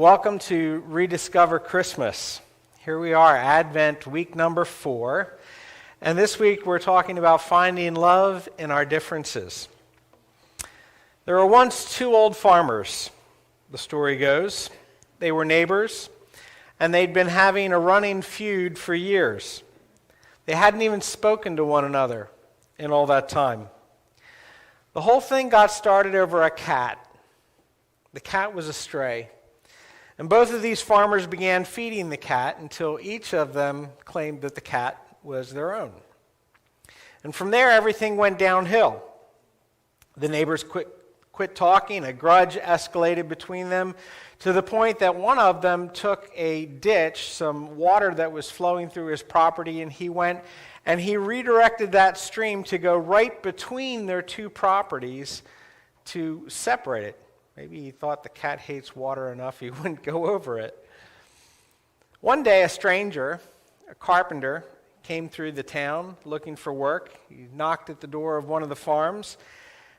Welcome to Rediscover Christmas. Here we are, Advent week number 4. And this week we're talking about finding love in our differences. There were once two old farmers, the story goes. They were neighbors, and they'd been having a running feud for years. They hadn't even spoken to one another in all that time. The whole thing got started over a cat. The cat was astray. And both of these farmers began feeding the cat until each of them claimed that the cat was their own. And from there, everything went downhill. The neighbors quit talking. A grudge escalated between them to the point that one of them took a ditch, some water that was flowing through his property, and he went and he redirected that stream to go right between their two properties to separate it. Maybe he thought the cat hates water enough he wouldn't go over it. One day a stranger, a carpenter, came through the town looking for work. He knocked at the door of one of the farms,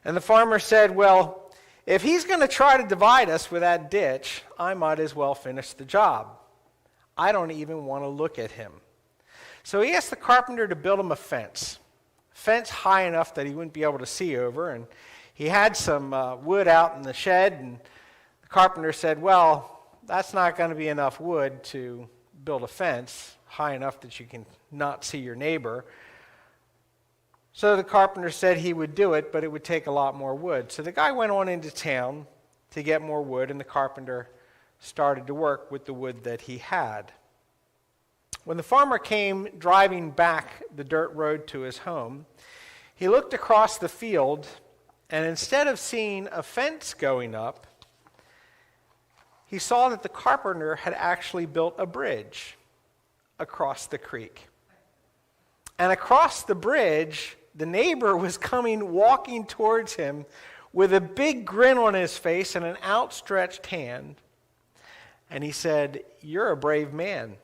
and the farmer said, "Well, if he's going to try to divide us with that ditch, I might as well finish the job. I don't even want to look at him." So he asked the carpenter to build him a fence high enough that he wouldn't be able to see over, and he had some wood out in the shed, and the carpenter said, "Well, that's not going to be enough wood to build a fence high enough that you can not see your neighbor." So the carpenter said he would do it, but it would take a lot more wood. So the guy went on into town to get more wood, and the carpenter started to work with the wood that he had. When the farmer came driving back the dirt road to his home, he looked across the field, and instead of seeing a fence going up, he saw that the carpenter had actually built a bridge across the creek. And across the bridge, the neighbor was walking towards him with a big grin on his face and an outstretched hand. And he said, "You're a brave man.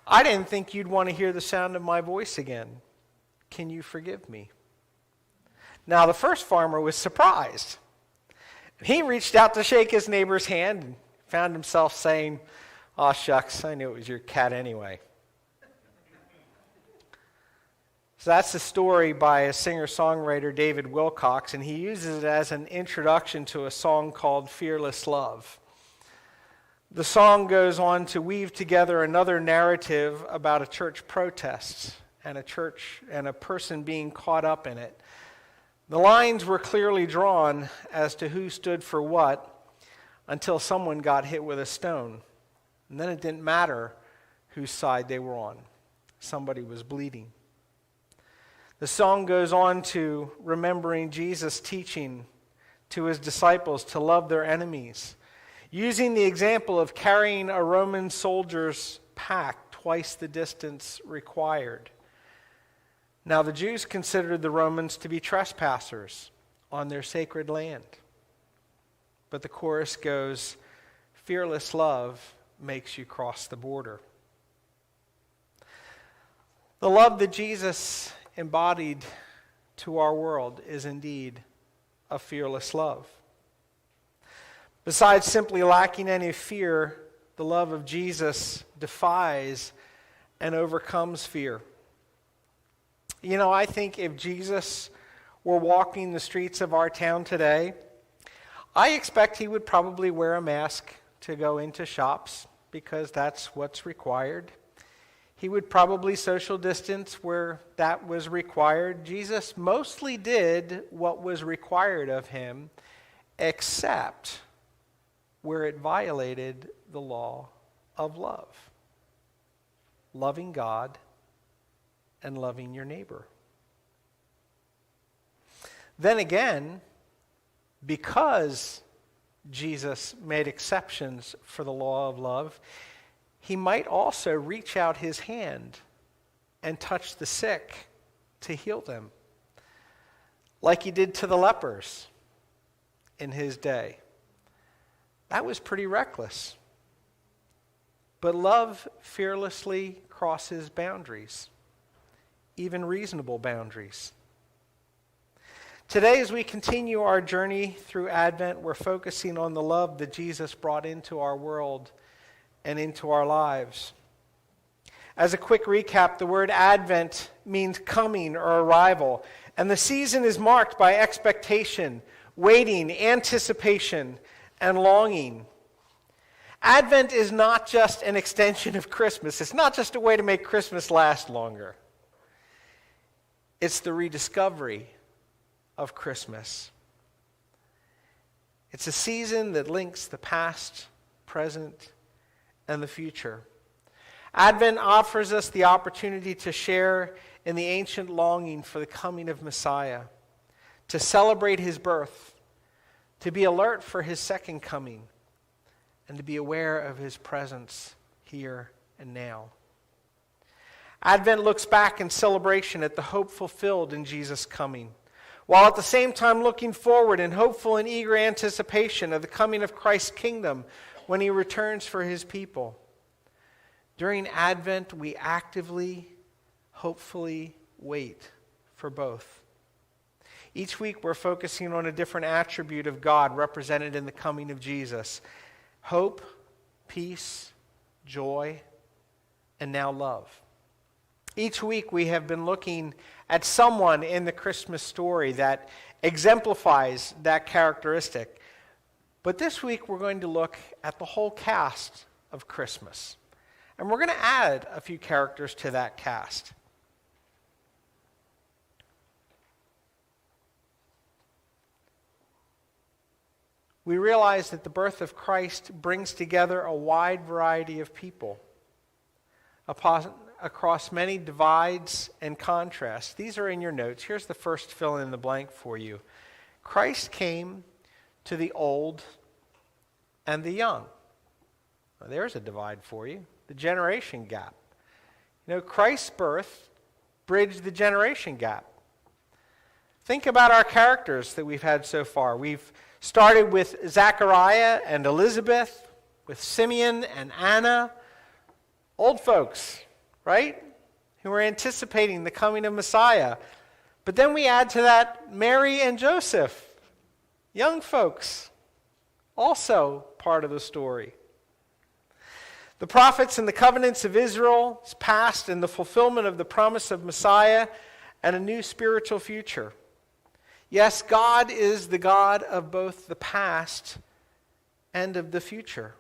I didn't think you'd want to hear the sound of my voice again. Can you forgive me?" Now, the first farmer was surprised. He reached out to shake his neighbor's hand and found himself saying, "Aw, shucks, I knew it was your cat anyway." So that's the story by a singer-songwriter, David Wilcox, and he uses it as an introduction to a song called "Fearless Love." The song goes on to weave together another narrative about a church protest and a person being caught up in it. The lines were clearly drawn as to who stood for what until someone got hit with a stone. And then it didn't matter whose side they were on. Somebody was bleeding. The song goes on to remembering Jesus teaching to his disciples to love their enemies, using the example of carrying a Roman soldier's pack twice the distance required. Now, the Jews considered the Romans to be trespassers on their sacred land. But the chorus goes, "Fearless love makes you cross the border." The love that Jesus embodied to our world is indeed a fearless love. Besides simply lacking any fear, the love of Jesus defies and overcomes fear. You know, I think if Jesus were walking the streets of our town today, I expect he would probably wear a mask to go into shops because that's what's required. He would probably social distance where that was required. Jesus mostly did what was required of him, except where it violated the law of love. Loving God and loving your neighbor. Then again, because Jesus made exceptions for the law of love, he might also reach out his hand and touch the sick to heal them, like he did to the lepers in his day. That was pretty reckless. But love fearlessly crosses boundaries, even reasonable boundaries. Today, as we continue our journey through Advent, we're focusing on the love that Jesus brought into our world and into our lives. As a quick recap, the word Advent means coming or arrival, and the season is marked by expectation, waiting, anticipation, and longing. Advent is not just an extension of Christmas. It's not just a way to make Christmas last longer. It's the rediscovery of Christmas. It's a season that links the past, present, and the future. Advent offers us the opportunity to share in the ancient longing for the coming of Messiah, to celebrate his birth, to be alert for his second coming, and to be aware of his presence here and now. Advent looks back in celebration at the hope fulfilled in Jesus' coming, while at the same time looking forward in hopeful and eager anticipation of the coming of Christ's kingdom when he returns for his people. During Advent, we actively, hopefully wait for both. Each week, we're focusing on a different attribute of God represented in the coming of Jesus: hope, peace, joy, and now love. Each week, we have been looking at someone in the Christmas story that exemplifies that characteristic. But this week, we're going to look at the whole cast of Christmas. And we're going to add a few characters to that cast. We realize that the birth of Christ brings together a wide variety of people across many divides and contrasts. These are in your notes. Here's the first fill in the blank for you. Christ came to the old and the young. Well, there's a divide for you. The generation gap. You know, Christ's birth bridged the generation gap. Think about our characters that we've had so far. We've started with Zechariah and Elizabeth, with Simeon and Anna, old folks, right? Who are anticipating the coming of Messiah. But then we add to that Mary and Joseph, young folks, also part of the story. The prophets and the covenants of Israel's past and the fulfillment of the promise of Messiah and a new spiritual future. Yes, God is the God of both the past and of the future.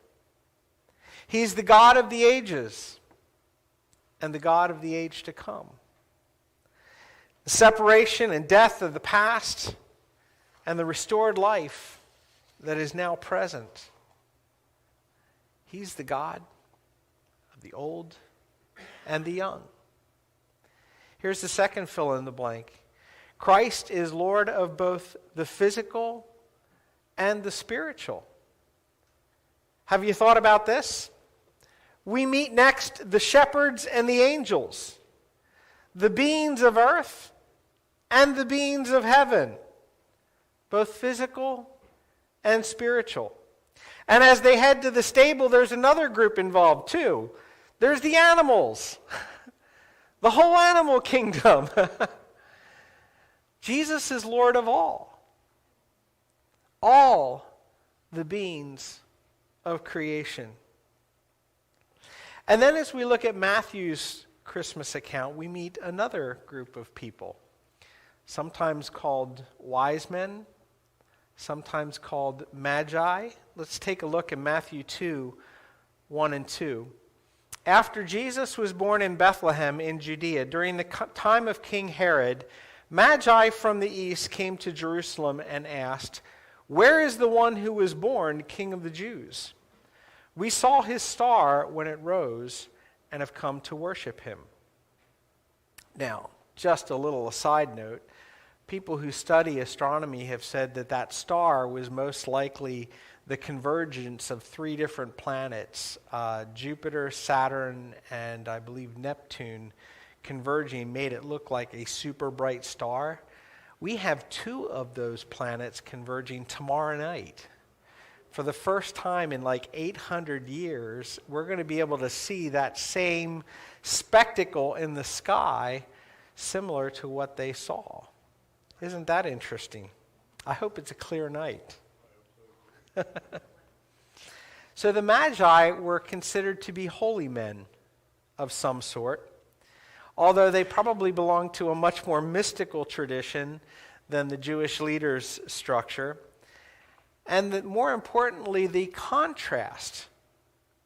He's the God of the ages and the God of the age to come. The separation and death of the past and the restored life that is now present. He's the God the old and the young. Here's the second fill in the blank. Christ is Lord of both the physical and the spiritual. Have you thought about this? We meet next the shepherds and the angels, the beings of earth and the beings of heaven, both physical and spiritual. And as they head to the stable, there's another group involved too. There's the animals, the whole animal kingdom. Jesus is Lord of all the beings of creation. And then as we look at Matthew's Christmas account, we meet another group of people, sometimes called wise men, sometimes called magi. Let's take a look at Matthew 2, 1 and 2. After Jesus was born in Bethlehem in Judea, during the time of King Herod, magi from the east came to Jerusalem and asked, "Where is the one who was born King of the Jews? We saw his star when it rose and have come to worship him." Now, just a little aside note, people who study astronomy have said that that star was most likely the convergence of three different planets, Jupiter, Saturn, and I believe Neptune, converging made it look like a super bright star. We have two of those planets converging tomorrow night. For the first time in like 800 years, we're going to be able to see that same spectacle in the sky, similar to what they saw. Isn't that interesting? I hope it's a clear night. So the Magi were considered to be holy men of some sort, although they probably belonged to a much more mystical tradition than the Jewish leaders' structure. And more importantly, the contrast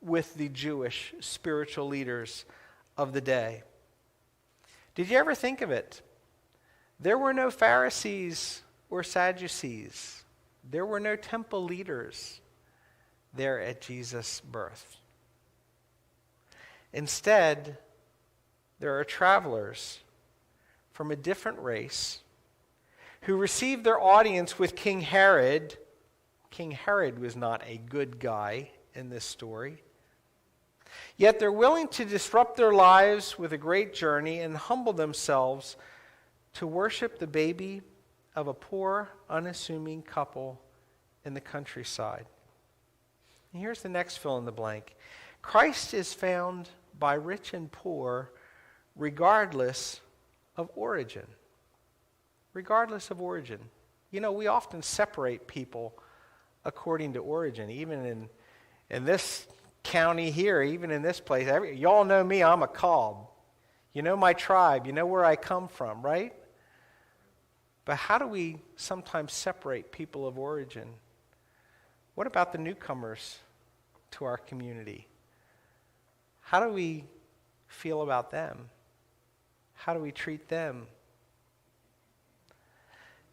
with the Jewish spiritual leaders of the day. Did you ever think of it? There were no Pharisees or Sadducees. There were no temple leaders there at Jesus' birth. Instead, there are travelers from a different race who received their audience with King Herod. King Herod was not a good guy in this story. Yet they're willing to disrupt their lives with a great journey and humble themselves to worship the baby of a poor, unassuming couple in the countryside. And here's the next fill in the blank. Christ is found by rich and poor regardless of origin. Regardless of origin. You know, we often separate people according to origin, even in this county here, even in this place. Y'all know me, I'm a Kolb. You know my tribe, you know where I come from, right? But how do we sometimes separate people of origin? What about the newcomers to our community? How do we feel about them? How do we treat them?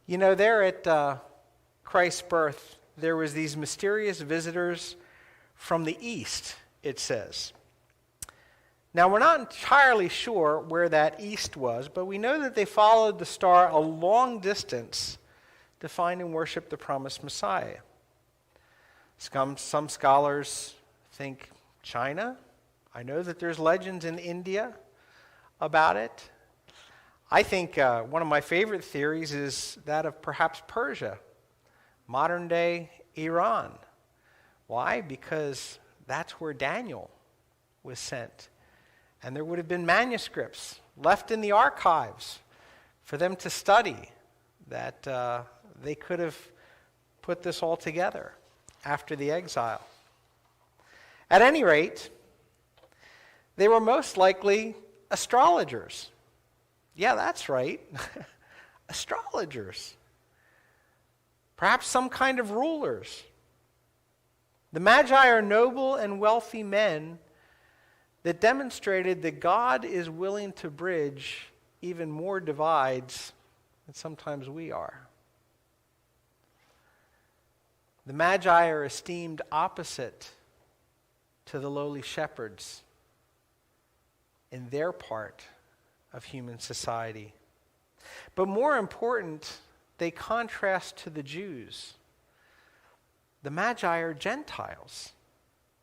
You know, there at Christ's birth, there was these mysterious visitors from the east, it says. Now, we're not entirely sure where that east was, but we know that they followed the star a long distance to find and worship the promised Messiah. Some scholars think China. I know that there's legends in India about it. I think one of my favorite theories is that of perhaps Persia, modern-day Iran. Why? Because that's where Daniel was sent. And there would have been manuscripts left in the archives for them to study that they could have put this all together after the exile. At any rate, they were most likely astrologers. Yeah, that's right. Astrologers. Perhaps some kind of rulers. The Magi are noble and wealthy men that demonstrated that God is willing to bridge even more divides than sometimes we are. The Magi are esteemed opposite to the lowly shepherds in their part of human society. But more important, they contrast to the Jews. The Magi are Gentiles,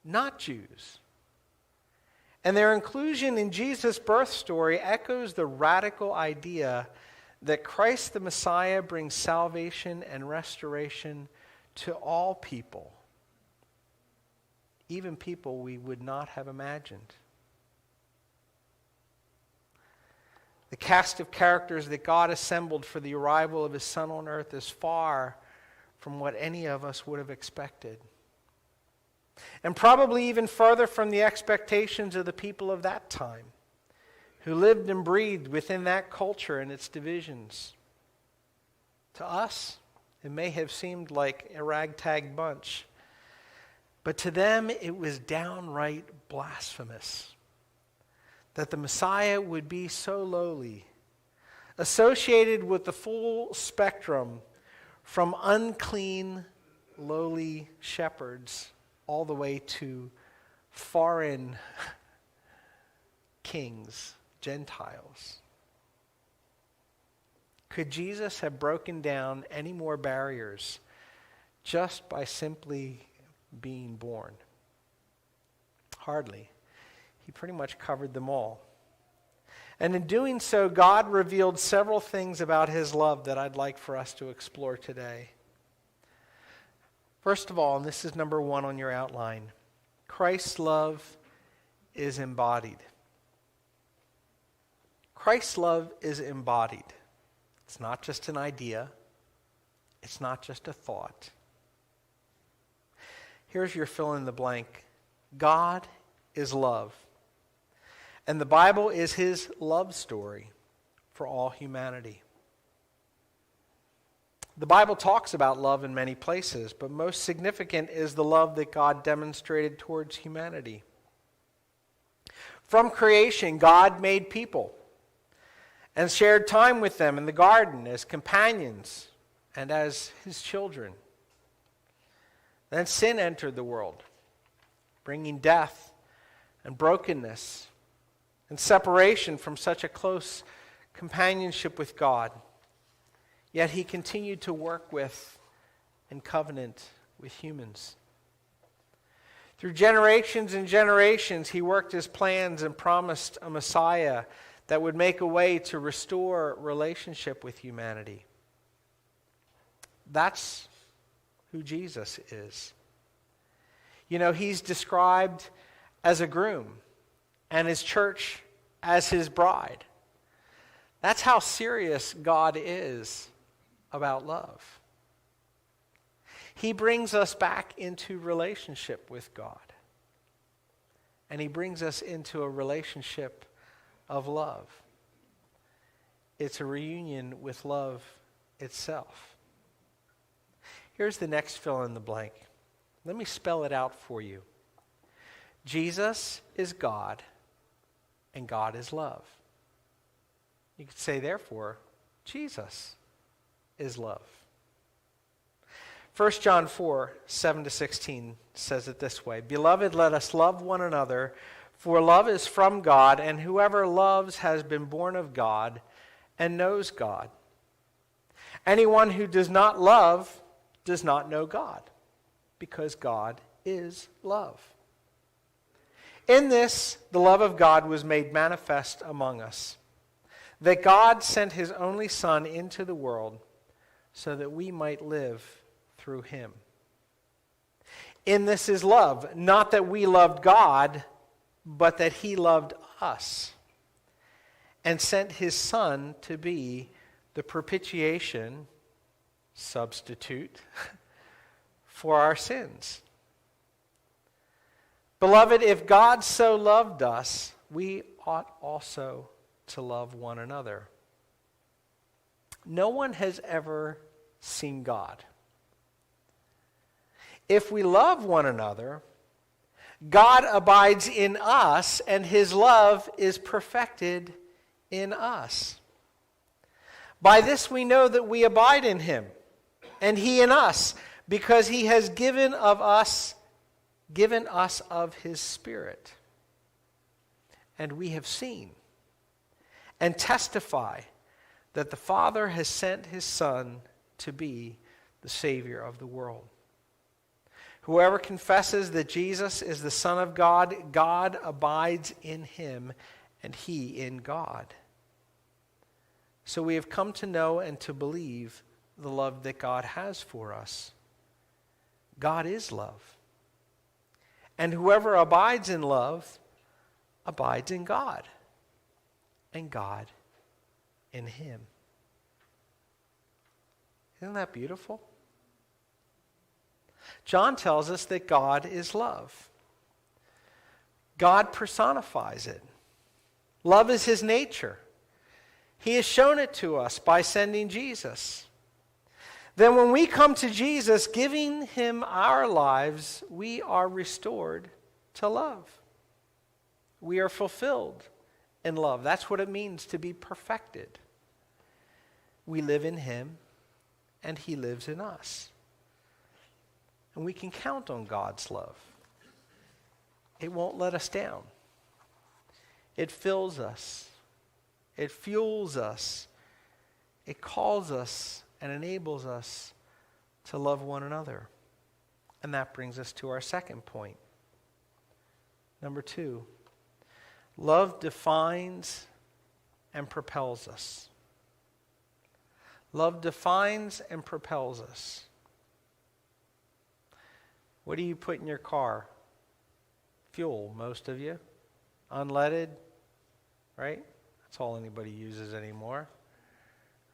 not Jews. And their inclusion in Jesus' birth story echoes the radical idea that Christ the Messiah brings salvation and restoration to all people, even people we would not have imagined. The cast of characters that God assembled for the arrival of his Son on earth is far from what any of us would have expected. And probably even further from the expectations of the people of that time, who lived and breathed within that culture and its divisions. To us, it may have seemed like a ragtag bunch, but to them it was downright blasphemous that the Messiah would be so lowly, associated with the full spectrum from unclean, lowly shepherds all the way to foreign kings, Gentiles. Could Jesus have broken down any more barriers just by simply being born? Hardly. He pretty much covered them all. And in doing so, God revealed several things about his love that I'd like for us to explore today. First of all, and this is number one on your outline, Christ's love is embodied. Christ's love is embodied. It's not just an idea. It's not just a thought. Here's your fill in the blank. God is love. And the Bible is his love story for all humanity. The Bible talks about love in many places, but most significant is the love that God demonstrated towards humanity. From creation, God made people and shared time with them in the garden as companions and as his children. Then sin entered the world, bringing death and brokenness and separation from such a close companionship with God. Yet he continued to work with and covenant with humans. Through generations and generations, he worked his plans and promised a Messiah that would make a way to restore relationship with humanity. That's who Jesus is. You know, he's described as a groom and his church as his bride. That's how serious God is about love. He brings us back into relationship with God. And he brings us into a relationship of love. It's a reunion with love itself. Here's the next fill in the blank. Let me spell it out for you. Jesus is God, and God is love. You could say, therefore, Jesus is love. 1 John 4, 7-16 says it this way. Beloved, let us love one another, for love is from God, and whoever loves has been born of God and knows God. Anyone who does not love does not know God, because God is love. In this, the love of God was made manifest among us, that God sent his only Son into the world so that we might live through him. In this is love, not that we loved God, but that he loved us and sent his Son to be the propitiation, substitute, for our sins. Beloved, if God so loved us, we ought also to love one another. No one has ever seen God. If we love one another, God abides in us, and his love is perfected in us. By this we know that we abide in him, and he in us, because he has given us of his Spirit. And we have seen and testify that the Father has sent his Son to be the Savior of the world. Whoever confesses that Jesus is the Son of God, God abides in him, and he in God. So we have come to know and to believe the love that God has for us. God is love. And whoever abides in love abides in God, and God in him. Isn't that beautiful? John tells us that God is love. God personifies it. Love is his nature. He has shown it to us by sending Jesus. Then when we come to Jesus, giving him our lives, we are restored to love. We are fulfilled in love. That's what it means to be perfected. We live in him, and he lives in us. And we can count on God's love. It won't let us down. It fills us. It fuels us. It calls us and enables us to love one another. And that brings us to our second point. Number 2, love defines and propels us. Love defines and propels us. What do you put in your car? Fuel, most of you. Unleaded, right? That's all anybody uses anymore,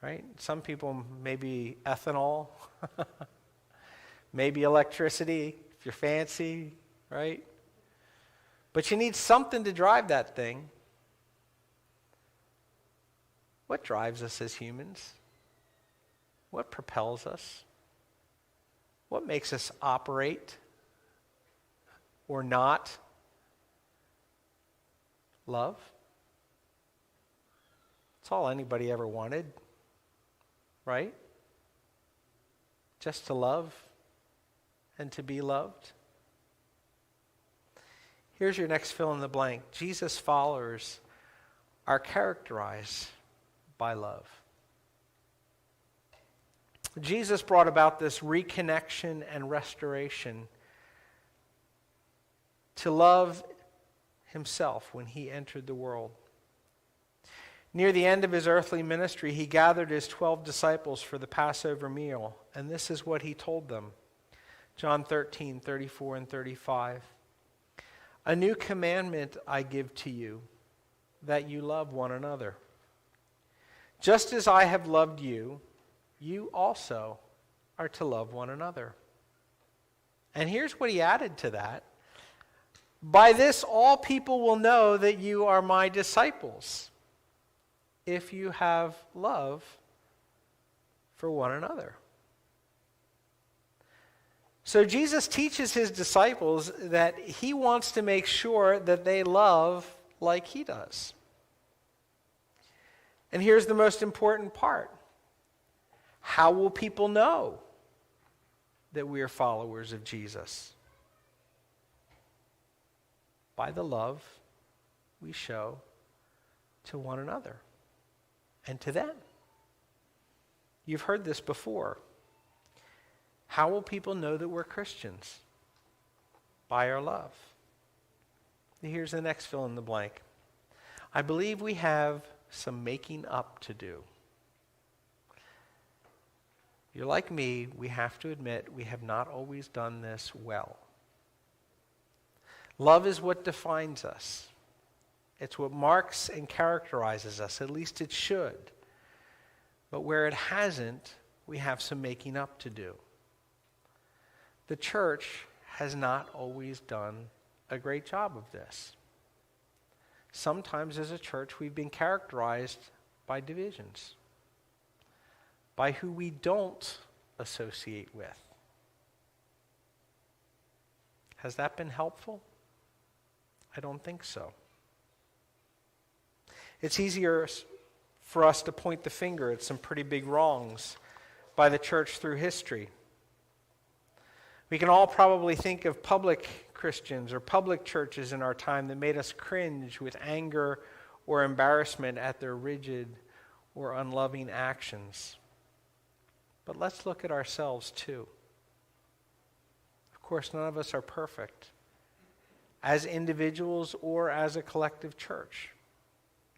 right? Some people maybe ethanol, maybe electricity if you're fancy, right? But you need something to drive that thing. What drives us as humans? What propels us? What makes us operate or not? Love. That's all anybody ever wanted, right? Just to love and to be loved. Here's your next fill in the blank. Jesus' followers are characterized by love. Jesus brought about this reconnection and restoration to love himself when he entered the world. Near the end of his earthly ministry, he gathered his 12 disciples for the Passover meal, and this is what he told them. John 13, 34 and 35. A new commandment I give to you, that you love one another. Just as I have loved you, you also are to love one another. And here's what he added to that. By this all people will know that you are my disciples, if you have love for one another. So Jesus teaches his disciples that he wants to make sure that they love like he does. And here's the most important part. How will people know that we are followers of Jesus? By the love we show to one another and to them. You've heard this before. How will people know that we're Christians? By our love. Here's the next fill in the blank. I believe we have some making up to do. If you're like me, we have to admit we have not always done this well. Love is what defines us. It's what marks and characterizes us. At least it should. But where it hasn't, we have some making up to do. The church has not always done a great job of this. Sometimes as a church, we've been characterized by divisions, by who we don't associate with. Has that been helpful? I don't think so. It's easier for us to point the finger at some pretty big wrongs by the church through history. We can all probably think of public Christians or public churches in our time that made us cringe with anger or embarrassment at their rigid or unloving actions. But let's look at ourselves too. Of course, none of us are perfect, as individuals or as a collective church.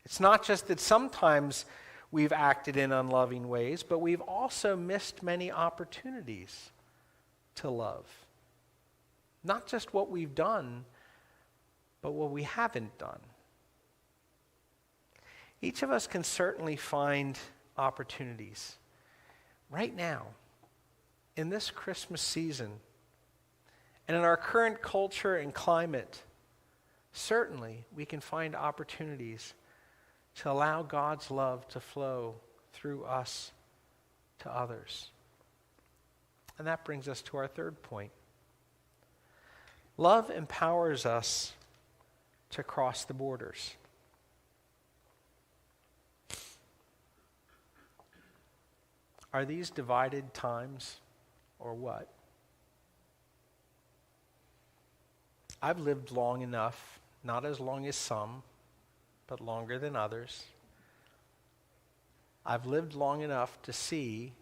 It's not just that sometimes we've acted in unloving ways, but we've also missed many opportunities to love. Not just what we've done, but what we haven't done. Each of us can certainly find opportunities right now, in this Christmas season, and in our current culture and climate. Certainly, we can find opportunities to allow God's love to flow through us to others. And that brings us to our third point. Love empowers us to cross the borders. Are these divided times or what? I've lived long enough, not as long as some, but longer than others. I've lived long enough to see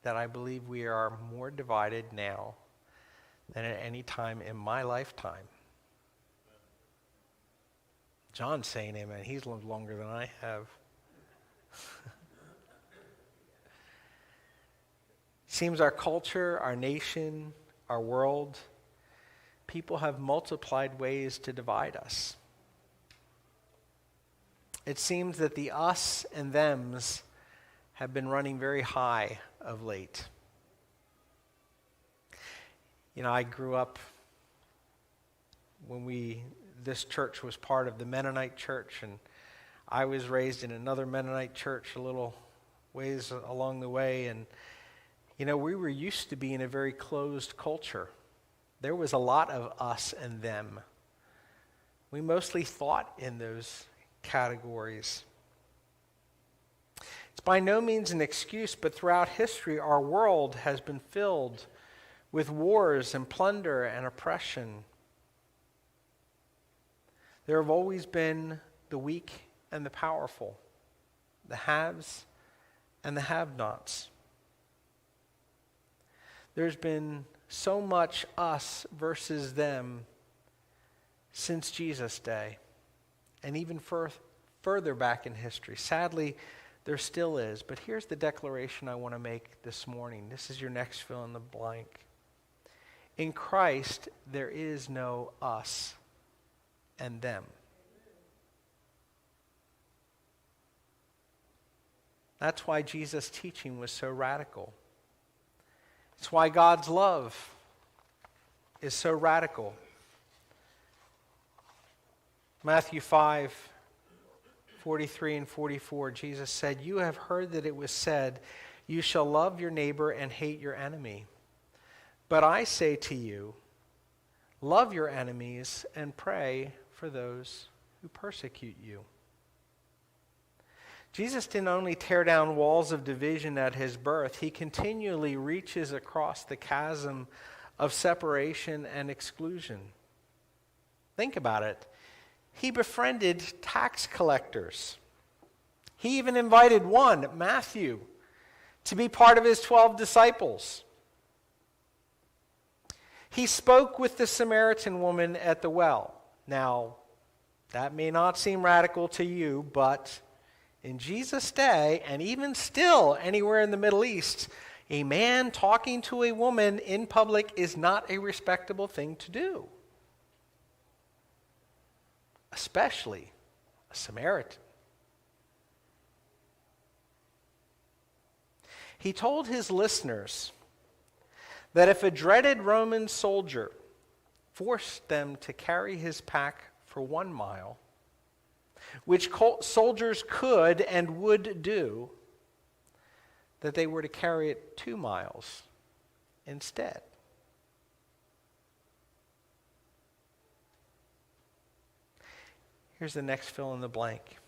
that I believe we are more divided now than at any time in my lifetime. John's saying amen. He's lived longer than I have. Seems our culture, our nation, our world, people have multiplied ways to divide us. It seems that the us and thems have been running very high of late. You know, I grew up when this church was part of the Mennonite church, and I was raised in another Mennonite church a little ways along the way, and you know, we were used to being a very closed culture. There was a lot of us and them. We mostly thought in those categories. It's by no means an excuse, but throughout history, our world has been filled with wars and plunder and oppression. There have always been the weak and the powerful, the haves and the have-nots. There's been so much us versus them since Jesus' day, and even further back in history. Sadly, there still is. But here's the declaration I want to make this morning. This is your next fill in the blank. In Christ, there is no us and them. That's why Jesus' teaching was so radical. It's why God's love is so radical. Matthew 5:43 and 44, Jesus said, "You have heard that it was said, 'You shall love your neighbor and hate your enemy.' But I say to you, love your enemies and pray for those who persecute you." Jesus didn't only tear down walls of division at his birth, he continually reaches across the chasm of separation and exclusion. Think about it. He befriended tax collectors. He even invited one, Matthew, to be part of his 12 disciples. He spoke with the Samaritan woman at the well. Now, that may not seem radical to you, but in Jesus' day, and even still anywhere in the Middle East, a man talking to a woman in public is not a respectable thing to do. Especially a Samaritan. He told his listeners that if a dreaded Roman soldier forced them to carry his pack for 1 mile, which soldiers could and would do, that they were to carry it 2 miles instead. Here's the next fill in the blank.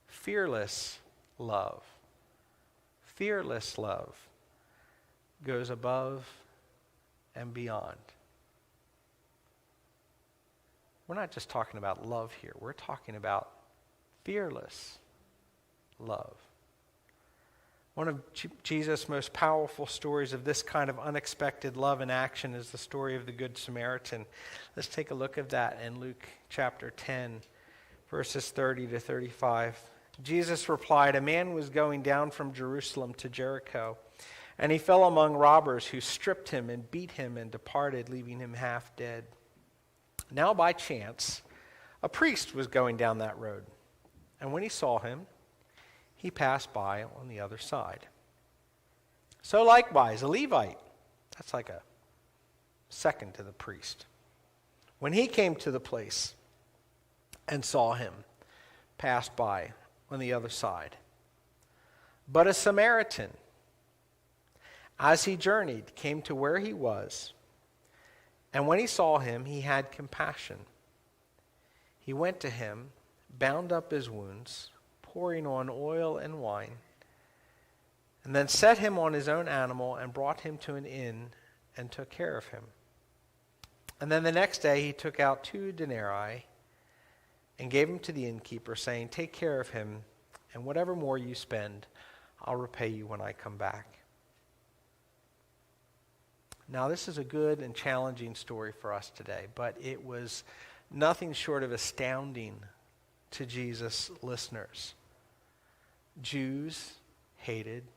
Fearless love. Fearless love goes above and beyond. We're not just talking about love here. We're talking about fearless love. One of Jesus' most powerful stories of this kind of unexpected love in action is the story of the Good Samaritan. Let's take a look at that in Luke chapter 10, verses 30 to 35. Jesus replied, "A man was going down from Jerusalem to Jericho, and he fell among robbers who stripped him and beat him and departed, leaving him half dead. Now by chance, a priest was going down that road, and when he saw him, he passed by on the other side. So likewise, a Levite," that's like a second to the priest, "when he came to the place and saw him, passed by on the other side. But a Samaritan, as he journeyed, came to where he was, and when he saw him, he had compassion. He went to him, bound up his wounds, pouring on oil and wine, and then set him on his own animal and brought him to an inn and took care of him. And then the next day he took out 2 denarii and gave him to the innkeeper, saying, 'Take care of him, and whatever more you spend, I'll repay you when I come back.'" Now, this is a good and challenging story for us today, but it was nothing short of astounding to Jesus' listeners. Jews hated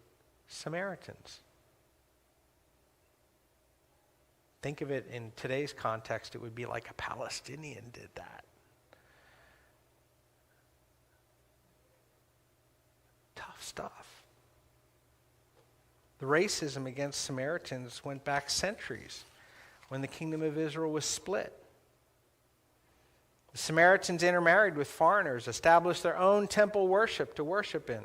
Samaritans. Think of it in today's context, it would be like a Palestinian did that. Tough stuff. The racism against Samaritans went back centuries when the kingdom of Israel was split. The Samaritans intermarried with foreigners, established their own temple worship to worship in.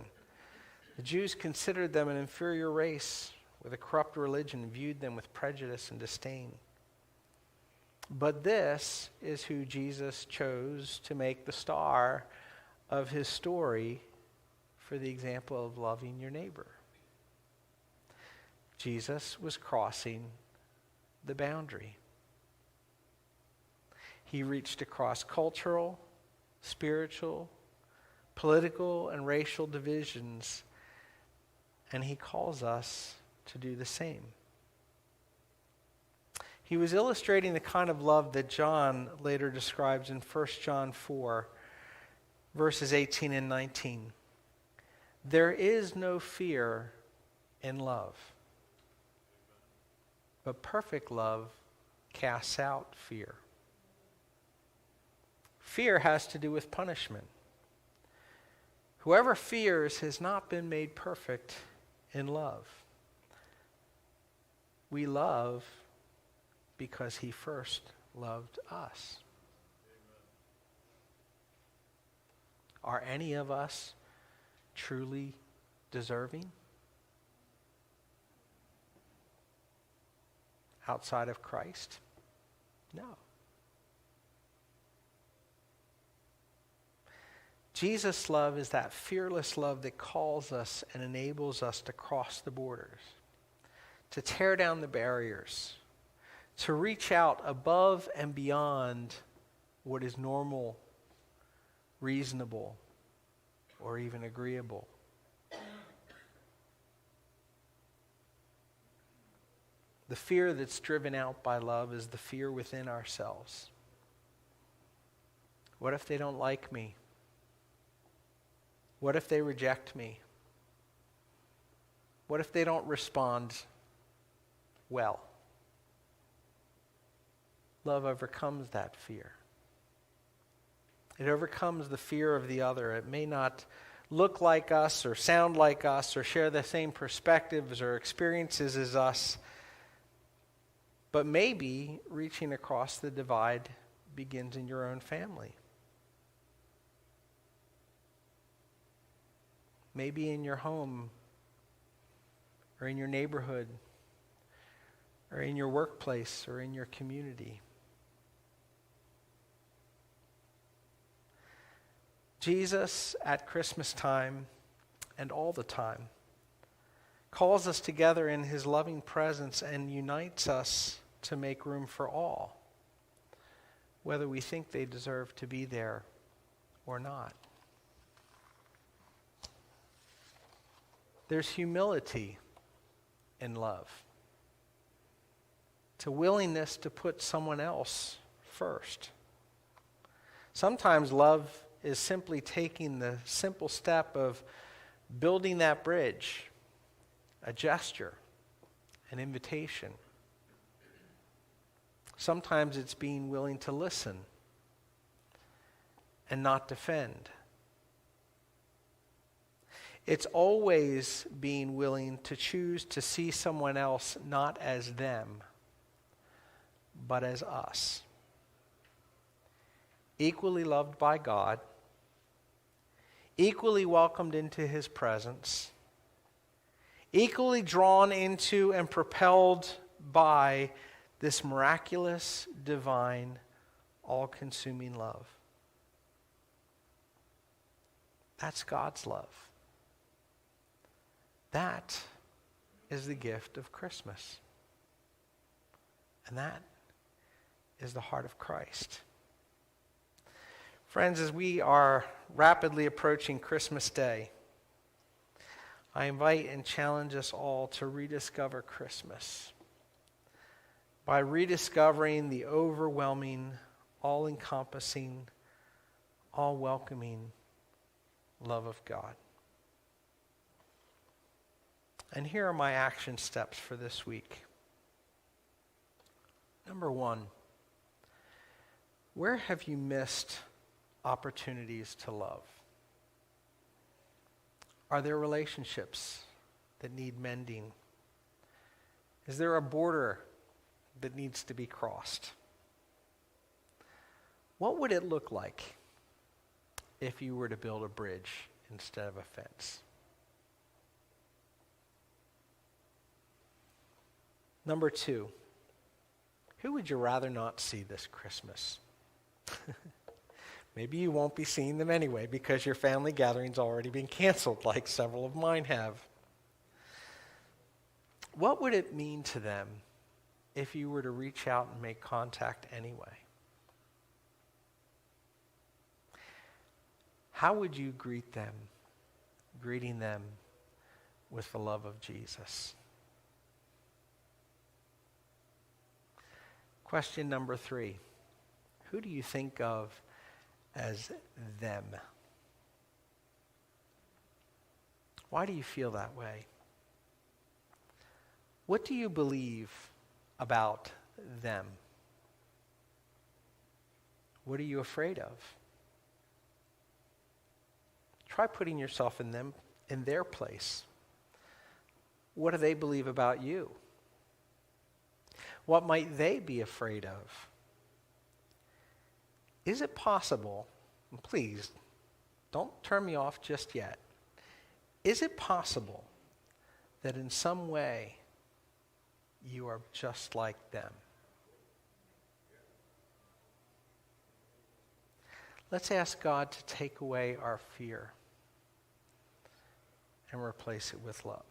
The Jews considered them an inferior race with a corrupt religion and viewed them with prejudice and disdain. But this is who Jesus chose to make the star of his story for the example of loving your neighbor. Jesus was crossing the boundary. He reached across cultural, spiritual, political, and racial divisions, and he calls us to do the same. He was illustrating the kind of love that John later describes in 1 John 4, verses 18 and 19. There is no fear in love, but perfect love casts out fear. Fear has to do with punishment. Whoever fears has not been made perfect in love. We love because he first loved us. Are any of us truly deserving? Outside of Christ? No. Jesus' love is that fearless love that calls us and enables us to cross the borders, to tear down the barriers, to reach out above and beyond what is normal, reasonable, or even agreeable. The fear that's driven out by love is the fear within ourselves. What if they don't like me? What if they reject me? What if they don't respond well? Love overcomes that fear. It overcomes the fear of the other. It may not look like us or sound like us or share the same perspectives or experiences as us, but maybe reaching across the divide begins in your own family. Maybe in your home, or in your neighborhood, or in your workplace, or in your community. Jesus, at Christmas time and all the time, calls us together in his loving presence and unites us to make room for all, whether we think they deserve to be there or not. There's humility in love. It's a willingness to put someone else first. Sometimes love is simply taking the simple step of building that bridge, a gesture, an invitation. Sometimes it's being willing to listen and not defend. It's always being willing to choose to see someone else not as them, but as us. Equally loved by God, equally welcomed into his presence, equally drawn into and propelled by this miraculous, divine, all-consuming love. That's God's love. That is the gift of Christmas. And that is the heart of Christ. Friends, as we are rapidly approaching Christmas Day, I invite and challenge us all to rediscover Christmas by rediscovering the overwhelming, all-encompassing, all-welcoming love of God. And here are my action steps for this week. Number 1, where have you missed opportunities to love? Are there relationships that need mending Is there a border that needs to be crossed? What would it look like if you were to build a bridge instead of a fence? Number 2, who would you rather not see this Christmas? Maybe you won't be seeing them anyway because your family gathering's already been canceled, like several of mine have. What would it mean to them if you were to reach out and make contact anyway? How would you greet them, greeting them with the love of Jesus? Question number 3, who do you think of as them? Why do you feel that way? What do you believe about them? What are you afraid of? Try putting yourself in their place. What do they believe about you? What might they be afraid of? Is it possible, and please, don't turn me off just yet. Is it possible that in some way you are just like them? Let's ask God to take away our fear and replace it with love.